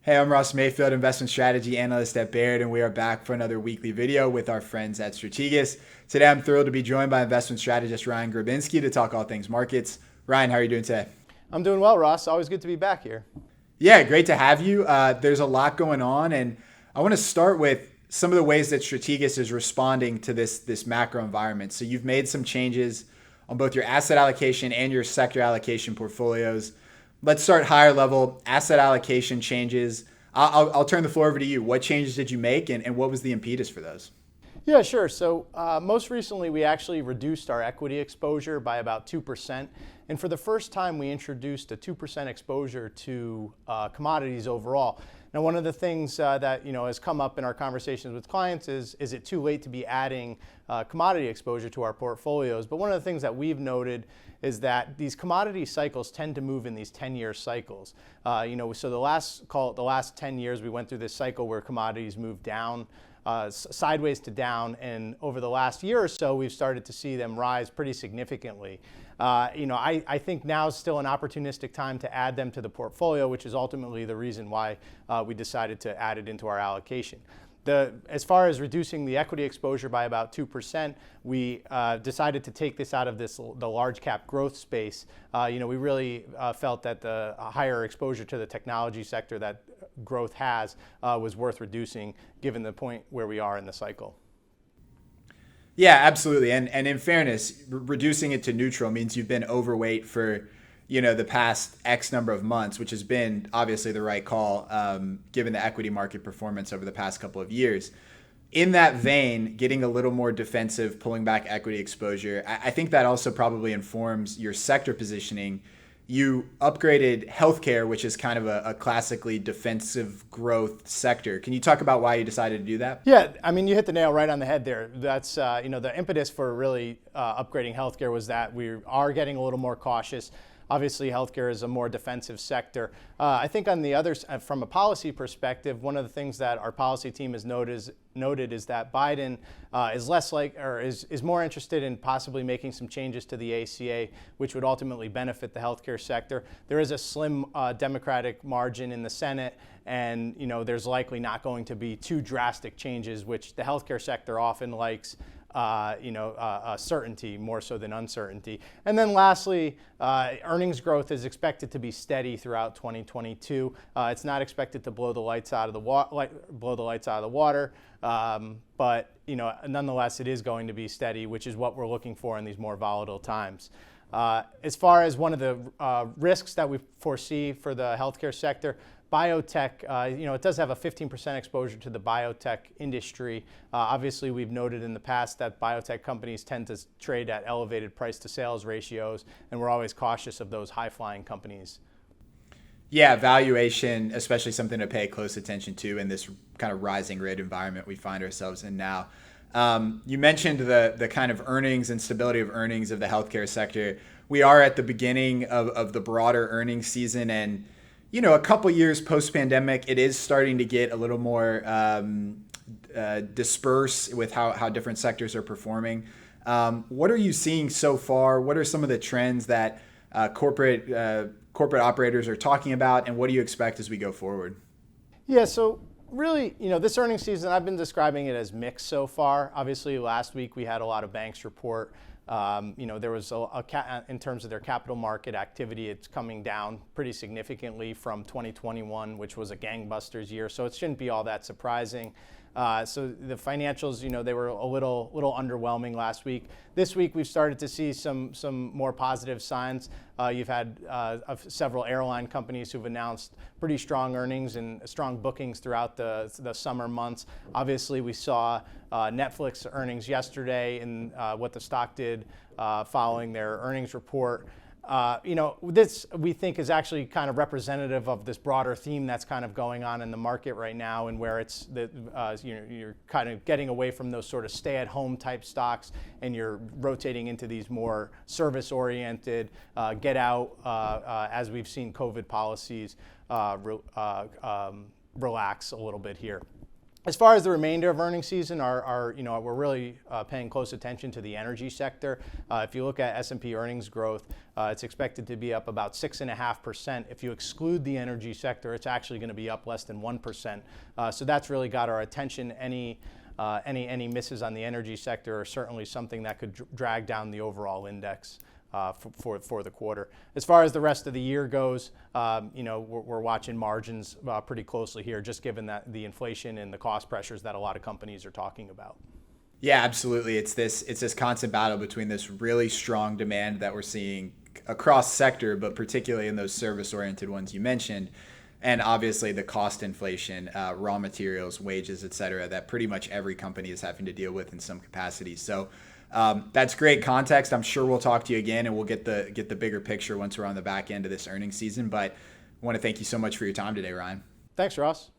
Hey, I'm Ross Mayfield, investment strategy analyst at Baird, and we are back for another weekly video with our friends at Strategas. Today, I'm thrilled to be joined by investment strategist Ryan Grabinski to talk all things markets. Ryan, how are you doing today? I'm doing well, Ross. Always good to be back here. Yeah, great to have you. There's a lot going on, and I want to start with some of the ways that Strategas is responding to this macro environment. So you've made some changes on both your asset allocation and your sector allocation portfolios. Let's start higher level asset allocation changes. I'll turn the floor over to you. What changes did you make, and what was the impetus for those? Yeah, sure. So most recently, we actually reduced our equity exposure by about 2%. And for the first time, we introduced a 2% exposure to commodities overall. Now, one of the things that has come up in our conversations with clients is it too late to be adding commodity exposure to our portfolios? But one of the things that we've noted is that these commodity cycles tend to move in these 10-year cycles. So the last 10 years, we went through this cycle where commodities moved down, sideways to down, and over the last year or so, we've started to see them rise pretty significantly. I think now is still an opportunistic time to add them to the portfolio, which is ultimately the reason why we decided to add it into our allocation. As far as reducing the equity exposure by about 2%, we decided to take this out of the large cap growth space. We really felt that the higher exposure to the technology sector that growth has was worth reducing given the point where we are in the cycle. Yeah, absolutely. And in fairness, reducing it to neutral means you've been overweight for the past X number of months, which has been obviously the right call given the equity market performance over the past couple of years. In that vein, getting a little more defensive, pulling back equity exposure, I think that also probably informs your sector positioning. You upgraded healthcare, which is kind of a classically defensive growth sector. Can you talk about why you decided to do that? Yeah, I mean, you hit the nail right on the head there. That's, the impetus for really upgrading healthcare was that we are getting a little more cautious. Obviously, healthcare is a more defensive sector. I think on the other, from a policy perspective, one of the things that our policy team has noted is that Biden is more interested in possibly making some changes to the ACA, which would ultimately benefit the healthcare sector. There is a slim Democratic margin in the Senate, and there's likely not going to be too drastic changes, which the healthcare sector often likes. Certainty more so than uncertainty. And then lastly, earnings growth is expected to be steady throughout 2022. It's not expected to blow the lights out of the water, but nonetheless, it is going to be steady, which is what we're looking for in these more volatile times. As far as one of the risks that we foresee for the healthcare sector, biotech, it does have a 15% exposure to the biotech industry. Obviously, we've noted in the past that biotech companies tend to trade at elevated price to sales ratios, and we're always cautious of those high-flying companies. Yeah, valuation, especially something to pay close attention to in this kind of rising rate environment we find ourselves in now. You mentioned the kind of earnings and stability of earnings of the healthcare sector. We are at the beginning of the broader earnings season, and a couple years post-pandemic, it is starting to get a little more dispersed with how different sectors are performing. What are you seeing so far? What are some of the trends that corporate operators are talking about, and what do you expect as we go forward? Yeah, so really, this earnings season, I've been describing it as mixed so far. Obviously, last week we had a lot of banks report. There was in terms of their capital market activity, it's coming down pretty significantly from 2021, which was a gangbusters year. So it shouldn't be all that surprising. So the financials, they were a little underwhelming last week. This week, we've started to see some more positive signs. You've had several airline companies who've announced pretty strong earnings and strong bookings throughout the summer months. Obviously, we saw Netflix earnings yesterday and what the stock did following their earnings report. This we think is actually kind of representative of this broader theme that's kind of going on in the market right now, and where it's you're kind of getting away from those sort of stay-at-home type stocks, and you're rotating into these more service-oriented, get out as we've seen COVID policies relax a little bit here. As far as the remainder of earnings season, we're really paying close attention to the energy sector. If you look at S&P earnings growth, it's expected to be up about 6.5%. If you exclude the energy sector, it's actually going to be up less than 1%. So that's really got our attention. Any misses on the energy sector are certainly something that could drag down the overall index for the quarter. As far as the rest of the year goes, we're watching margins pretty closely here, just given that the inflation and the cost pressures that a lot of companies are talking about. Yeah, absolutely. It's this constant battle between this really strong demand that we're seeing across sector, but particularly in those service-oriented ones you mentioned, and obviously the cost inflation, raw materials, wages, et cetera, that pretty much every company is having to deal with in some capacity. So that's great context. I'm sure we'll talk to you again, and we'll get the bigger picture once we're on the back end of this earnings season. But I want to thank you so much for your time today, Ryan. Thanks, Ross.